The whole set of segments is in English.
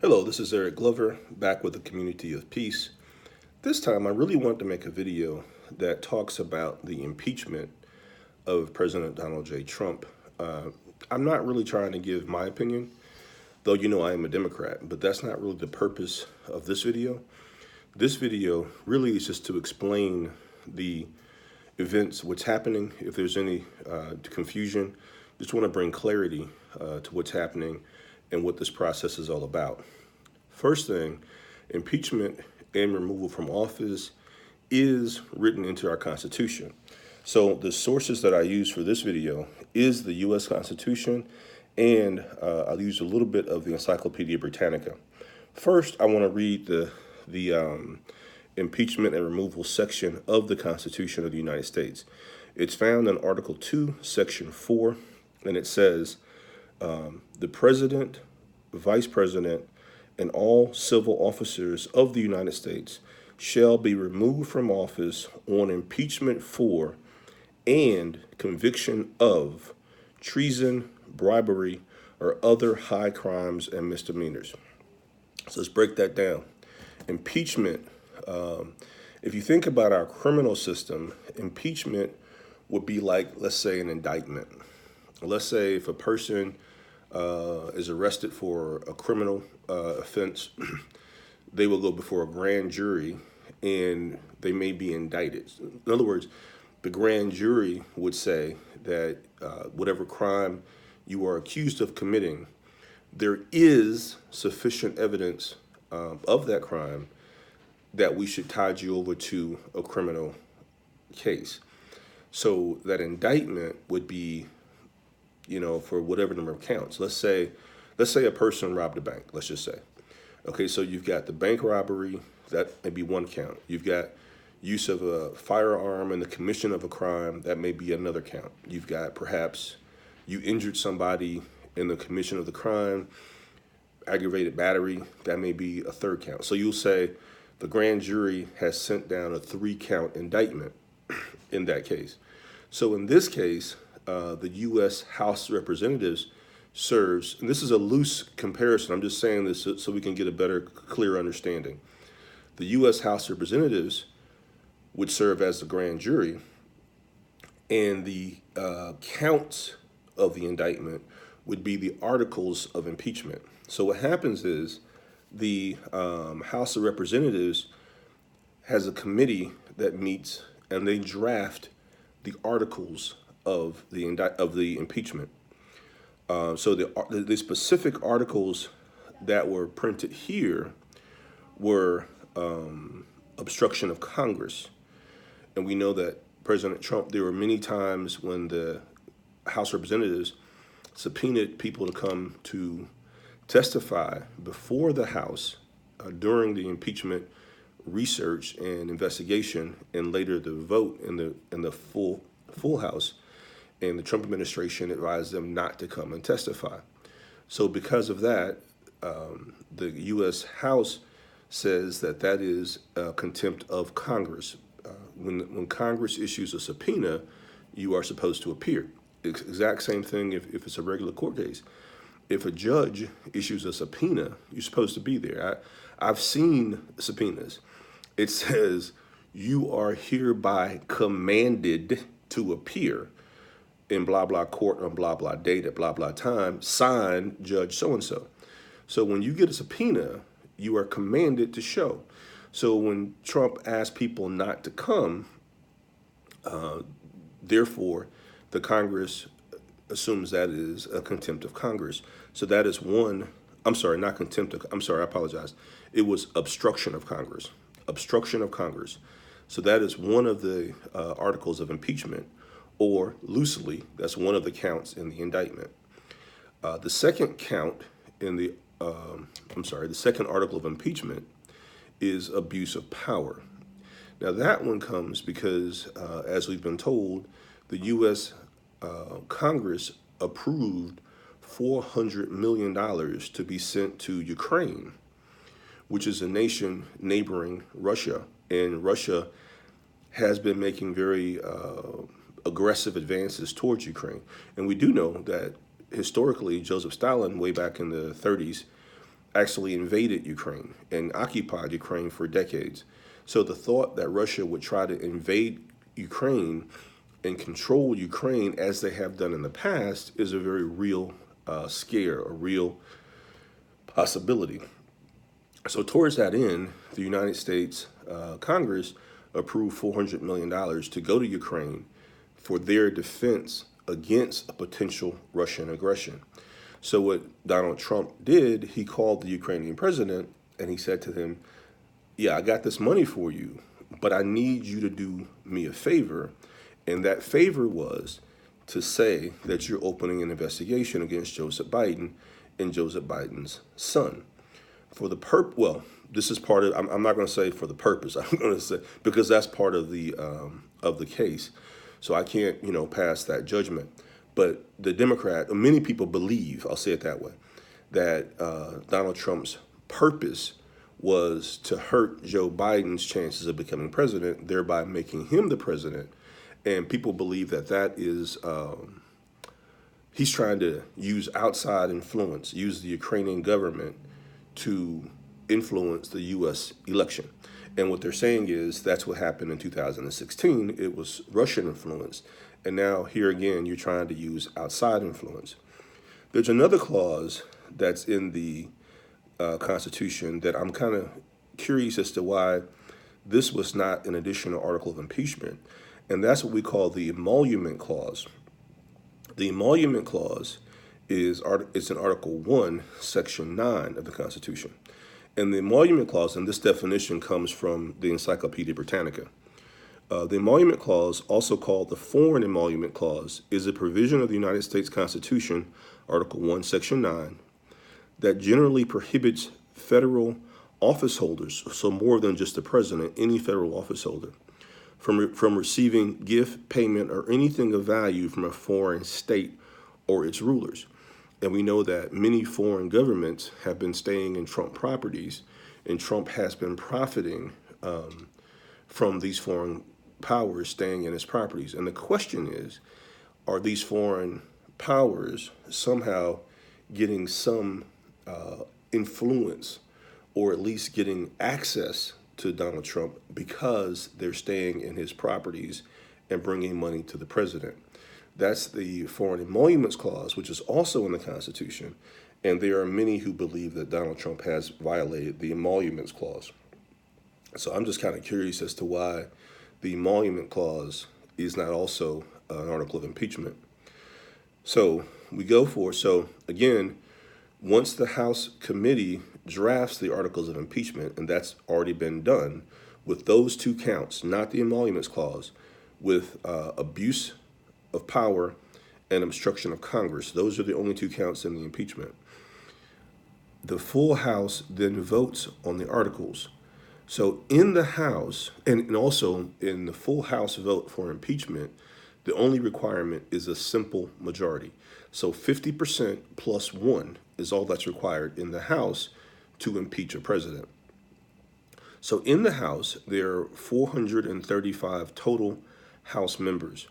Hello, this is Eric Glover, back with the Community of Peace. This time, I really want to make a video that talks about the impeachment of President Donald J. Trump. I'm not really trying to give my opinion, though you know I am a Democrat, but that's not really the purpose of this video. This video really is just to explain the events, what's happening, if there's any confusion. Just want to bring clarity to what's happening and what this process is all about. First thing, impeachment and removal from office is written into our Constitution. So the sources that I use for this video is the U.S. Constitution, and I'll use a little bit of the Encyclopedia Britannica. First, I want to read the impeachment and removal section of the Constitution of the United States. It's found in Article 2, Section 4, and it says, the President, Vice President, and all civil officers of the United States shall be removed from office on impeachment for and conviction of treason, bribery, or other high crimes and misdemeanors. So let's break that down. Impeachment, if you think about our criminal system, impeachment would be like, let's say, an indictment. Let's say if a person is arrested for a criminal offense, they will go before a grand jury and they may be indicted. In other words, the grand jury would say that whatever crime you are accused of committing, there is sufficient evidence of that crime that we should tide you over to a criminal case. So that indictment would be, for whatever number of counts. Let's say a person robbed a bank, let's just say. Okay, so you've got the bank robbery, that may be one count. You've got use of a firearm in the commission of a crime, that may be another count. You've got perhaps you injured somebody in the commission of the crime, aggravated battery, that may be a third count. So you'll say the grand jury has sent down a 3-count indictment in that case. So in this case, the U.S. House of Representatives serves, and this is a loose comparison, I'm just saying this so we can get a better, clear understanding. The U.S. House of Representatives would serve as the grand jury, and the counts of the indictment would be the articles of impeachment. So what happens is the House of Representatives has a committee that meets and they draft the articles of the impeachment. So the specific articles that were printed here were obstruction of Congress. And we know that President Trump, there were many times when the House of Representatives subpoenaed people to come to testify before the House during the impeachment research and investigation, and later the vote in the full House. And the Trump administration advised them not to come and testify. So because of that, the U.S. House says that is contempt of Congress. When Congress issues a subpoena, you are supposed to appear. Exact same thing if it's a regular court case. If a judge issues a subpoena, you're supposed to be there. I've seen subpoenas. It says you are hereby commanded to appear in blah, blah court on blah, blah date at blah, blah time, signed Judge so-and-so. So when you get a subpoena, you are commanded to show. So when Trump asked people not to come, therefore, the Congress assumes that is a contempt of Congress. So that is one, I'm sorry, not contempt of, I'm sorry, I apologize. It was obstruction of Congress. Obstruction of Congress. So that is one of the articles of impeachment, or loosely, that's one of the counts in the indictment. The second count in the second article of impeachment is abuse of power. Now that one comes because, as we've been told, the U.S. Congress approved $400 million to be sent to Ukraine, which is a nation neighboring Russia. And Russia has been making very aggressive advances towards Ukraine. And we do know that historically, Joseph Stalin, way back in the 30s, actually invaded Ukraine and occupied Ukraine for decades. So the thought that Russia would try to invade Ukraine and control Ukraine as they have done in the past is a very real scare, a real possibility. So towards that end, the United States Congress approved $400 million to go to Ukraine for their defense against a potential Russian aggression. So what Donald Trump did, he called the Ukrainian president and he said to him, yeah, I got this money for you, but I need you to do me a favor. And that favor was to say that you're opening an investigation against Joseph Biden and Joseph Biden's son. For the well, this is part of, I'm not going to say for the purpose, I'm going to say, because that's part of the case. So I can't, pass that judgment. But the Democrat, many people believe, I'll say it that way, that Donald Trump's purpose was to hurt Joe Biden's chances of becoming president, thereby making him the president. And people believe that that is, he's trying to use outside influence, use the Ukrainian government to influence the U.S. election. And what they're saying is that's what happened in 2016. It was Russian influence. And now here again, you're trying to use outside influence. There's another clause that's in the Constitution that I'm kind of curious as to why this was not an additional article of impeachment. And that's what we call the emolument clause. The emolument clause it's in Article 1, Section 9 of the Constitution. And the emolument clause, and this definition comes from the Encyclopedia Britannica. The emolument clause, also called the foreign emolument clause, is a provision of the United States Constitution, Article 1, Section 9, that generally prohibits federal office holders, so more than just the president, any federal office holder, from receiving gift, payment, or anything of value from a foreign state or its rulers. And we know that many foreign governments have been staying in Trump properties, and Trump has been profiting from these foreign powers staying in his properties. And the question is, are these foreign powers somehow getting some influence, or at least getting access to Donald Trump because they're staying in his properties and bringing money to the president? That's the Foreign Emoluments Clause, which is also in the Constitution. And there are many who believe that Donald Trump has violated the Emoluments Clause. So I'm just kind of curious as to why the Emolument Clause is not also an article of impeachment. So so again, once the House committee drafts the articles of impeachment, and that's already been done, with those two counts, not the Emoluments Clause, with abuse of power and obstruction of Congress. Those are the only two counts in the impeachment. The full House then votes on the articles. So in the House, and also in the full House vote for impeachment, the only requirement is a simple majority. So 50% plus one is all that's required in the House to impeach a president. So in the House, there are 435 total House members.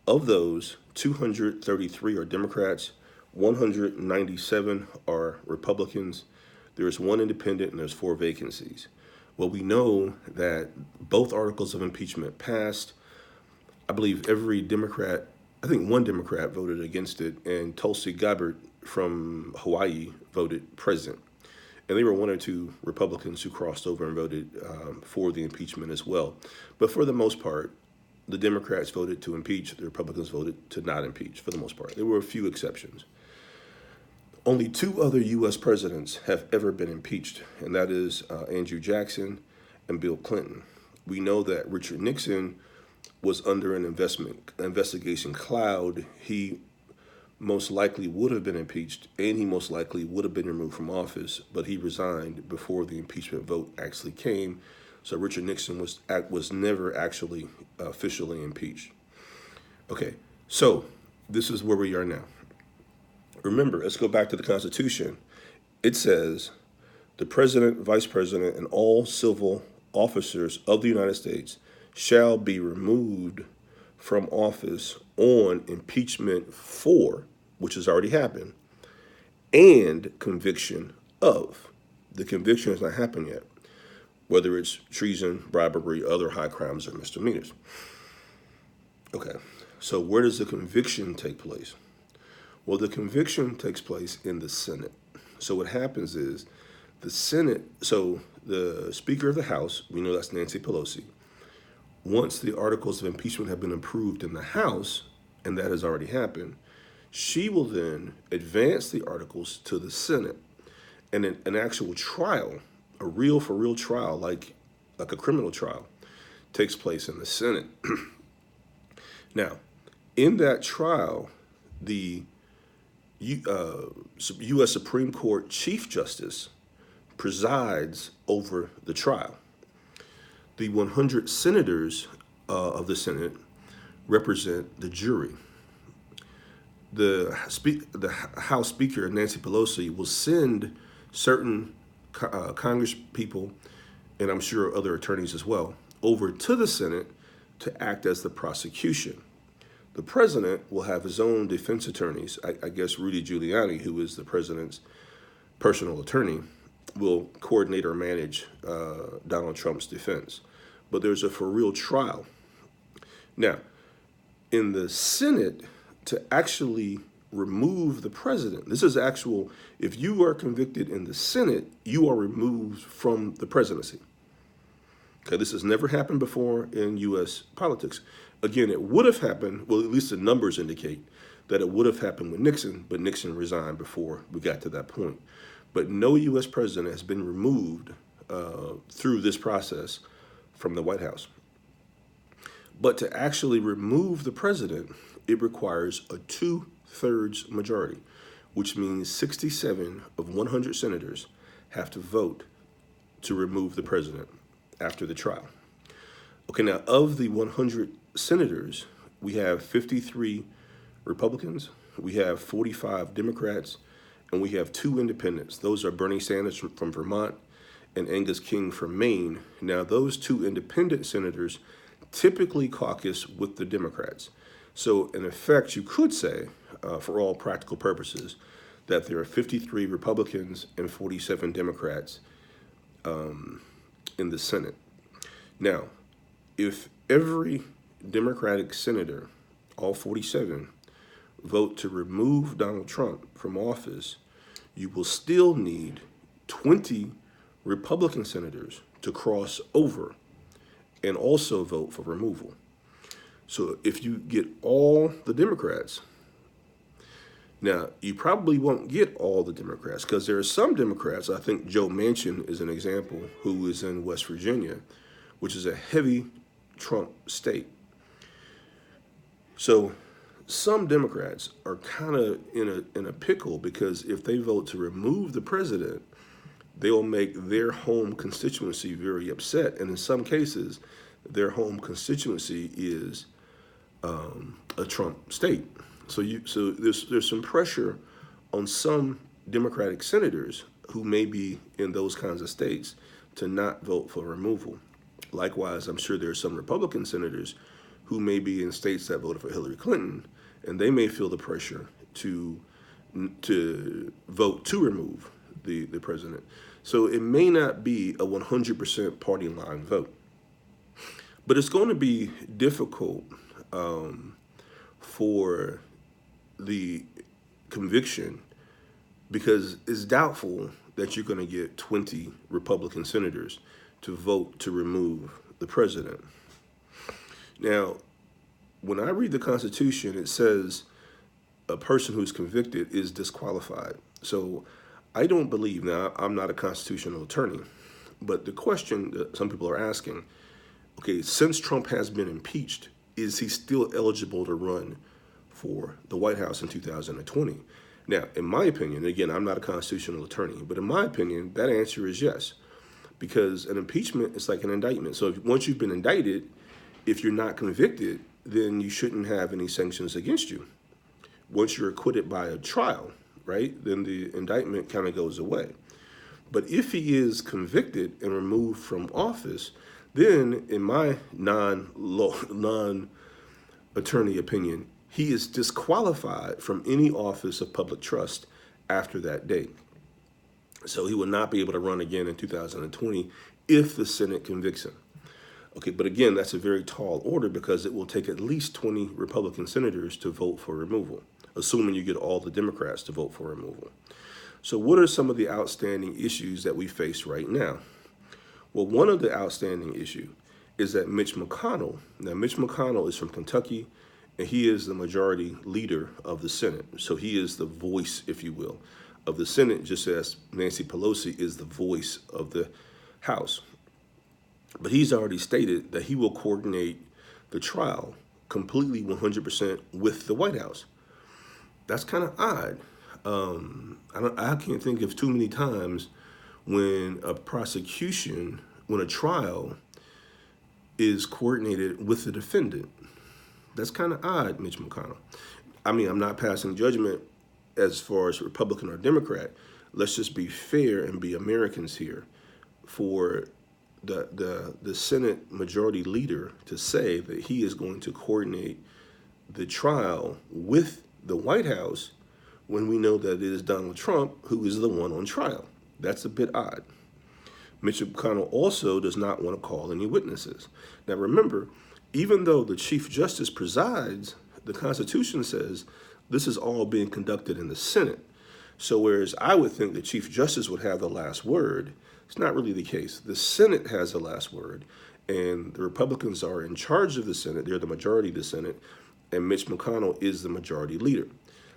Of those, 233 are Democrats, 197 are Republicans, there's one independent, and there's 4 vacancies. Well, we know that both articles of impeachment passed. I believe every Democrat, I think one Democrat voted against it, and Tulsi Gabbard from Hawaii voted present. And there were 1 or 2 Republicans who crossed over and voted for the impeachment as well. But for the most part, the Democrats voted to impeach, the Republicans voted to not impeach, for the most part. There were a few exceptions. Only 2 other U.S. presidents have ever been impeached, and that is Andrew Jackson and Bill Clinton. We know that Richard Nixon was under an investigation cloud. He most likely would have been impeached, and he most likely would have been removed from office, but he resigned before the impeachment vote actually came. So Richard Nixon was never actually officially impeached. Okay, so this is where we are now. Remember, let's go back to the Constitution. It says, the president, vice president, and all civil officers of the United States shall be removed from office on impeachment for, which has already happened, and conviction of. The conviction has not happened yet, whether it's treason, bribery, other high crimes, or misdemeanors. Okay, so where does the conviction take place? Well, the conviction takes place in the Senate. So what happens is the Senate, so the Speaker of the House, we know that's Nancy Pelosi, once the articles of impeachment have been approved in the House, and that has already happened, she will then advance the articles to the Senate. And an actual trial, a real for real trial, like a criminal trial, takes place in the Senate. Now, in that trial, the U.S. Supreme Court Chief Justice presides over the trial. The 100 senators of the Senate represent the jury. The House Speaker, Nancy Pelosi, will send certain Congress people, and I'm sure other attorneys as well, over to the Senate to act as the prosecution. The president will have his own defense attorneys. I guess Rudy Giuliani, who is the president's personal attorney, will coordinate or manage Donald Trump's defense. But there's a for real trial. Now, in the Senate, to actually remove the president, this is actual, if you are convicted in the Senate, you are removed from the presidency. Okay, this has never happened before in U.S. politics. Again, it would have happened, well, at least the numbers indicate that it would have happened with Nixon, but Nixon resigned before we got to that point. But no U.S. president has been removed through this process from the White House. But to actually remove the president, it requires a 2/3 majority, which means 67 of 100 senators have to vote to remove the president after the trial. Okay, now of the 100 senators, we have 53 Republicans, we have 45 Democrats, and we have 2 independents. Those are Bernie Sanders from Vermont and Angus King from Maine. Now, those 2 independent senators typically caucus with the Democrats. So, in effect, you could say, for all practical purposes, that there are 53 Republicans and 47 Democrats in the Senate. Now, if every Democratic senator, all 47, vote to remove Donald Trump from office, you will still need 20 Republican senators to cross over and also vote for removal. So if you get all the Democrats, now you probably won't get all the Democrats because there are some Democrats, I think Joe Manchin is an example, who is in West Virginia, which is a heavy Trump state. So some Democrats are kind of in a pickle because if they vote to remove the president, they will make their home constituency very upset. And in some cases, their home constituency is a Trump state. So there's some pressure on some Democratic senators who may be in those kinds of states to not vote for removal. Likewise, I'm sure there are some Republican senators who may be in states that voted for Hillary Clinton, and they may feel the pressure to vote to remove the president. So it may not be a 100% party line vote. But it's going to be difficult for the conviction because it's doubtful that you're going to get 20 Republican senators to vote to remove the president. Now, when I read the Constitution, it says a person who's convicted is disqualified. So I don't believe, now I'm not a constitutional attorney, but the question that some people are asking, okay, since Trump has been impeached, is he still eligible to run for the White House in 2020? Now, in my opinion, again, I'm not a constitutional attorney, but in my opinion, that answer is yes, because an impeachment is like an indictment. So once you've been indicted, if you're not convicted, then you shouldn't have any sanctions against you. Once you're acquitted by a trial, right, then the indictment kind of goes away. But if he is convicted and removed from office, then in my non-attorney opinion, he is disqualified from any office of public trust after that date. So he will not be able to run again in 2020 if the Senate convicts him. Okay, but again, that's a very tall order because it will take at least 20 Republican senators to vote for removal, assuming you get all the Democrats to vote for removal. So what are some of the outstanding issues that we face right now? Well, one of the outstanding issues is that Mitch McConnell is from Kentucky, and he is the majority leader of the Senate. So he is the voice, if you will, of the Senate, just as Nancy Pelosi is the voice of the House. But he's already stated that he will coordinate the trial completely 100% with the White House. That's kind of odd. I can't think of too many times when a trial is coordinated with the defendant. That's kind of odd, Mitch McConnell. I mean, I'm not passing judgment as far as Republican or Democrat. Let's just be fair and be Americans here. For the Senate majority leader to say that he is going to coordinate the trial with the White House when we know that it is Donald Trump who is the one on trial. That's a bit odd. Mitch McConnell also does not want to call any witnesses. Now remember, even though the Chief Justice presides, the Constitution says this is all being conducted in the Senate. So whereas I would think the Chief Justice would have the last word, it's not really the case. The Senate has the last word, and the Republicans are in charge of the Senate. They're the majority of the Senate, and Mitch McConnell is the majority leader.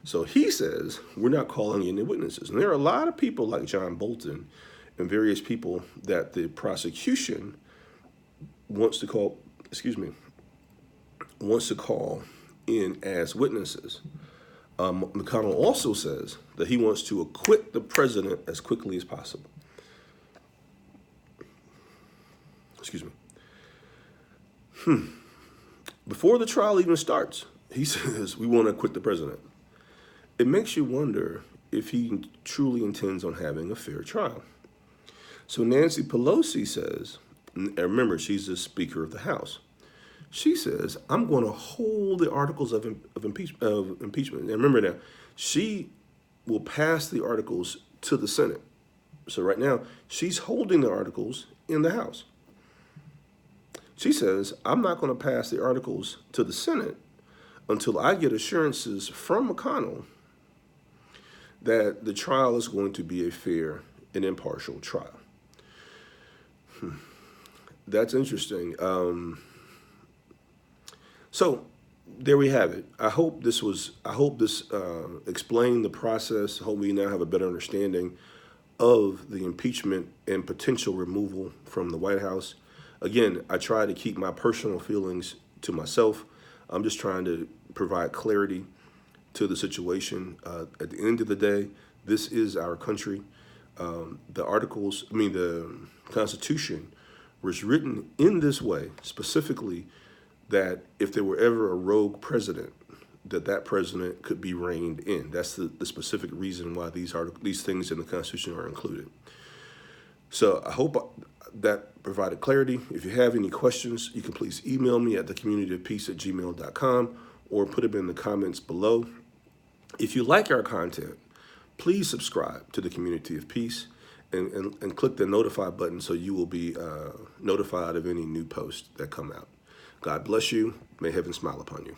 So he says, we're not calling any witnesses. And there are a lot of people like John Bolton and various people that the prosecution wants to call in as witnesses. McConnell also says that he wants to acquit the president as quickly as possible. Before the trial even starts, he says we want to acquit the president. It makes you wonder if he truly intends on having a fair trial. So Nancy Pelosi says, and remember, she's the Speaker of the House. She says, I'm going to hold the articles of impeachment. And remember now, she will pass the articles to the Senate. So right now, she's holding the articles in the House. She says, I'm not going to pass the articles to the Senate until I get assurances from McConnell that the trial is going to be a fair and impartial trial. That's interesting. So there we have it. I hope this explained the process. I hope we now have a better understanding of the impeachment and potential removal from the White House. Again, I try to keep my personal feelings to myself. I'm just trying to provide clarity to the situation. At the end of the day, this is our country. The Constitution was written in this way, specifically that if there were ever a rogue president, that president could be reined in. That's the specific reason why these things in the Constitution are included. So I hope that provided clarity. If you have any questions, you can please email me at thecommunityofpeace@gmail.com or put them in the comments below. If you like our content, please subscribe to the Community of Peace and click the notify button so you will be notified of any new posts that come out. God bless you. May heaven smile upon you.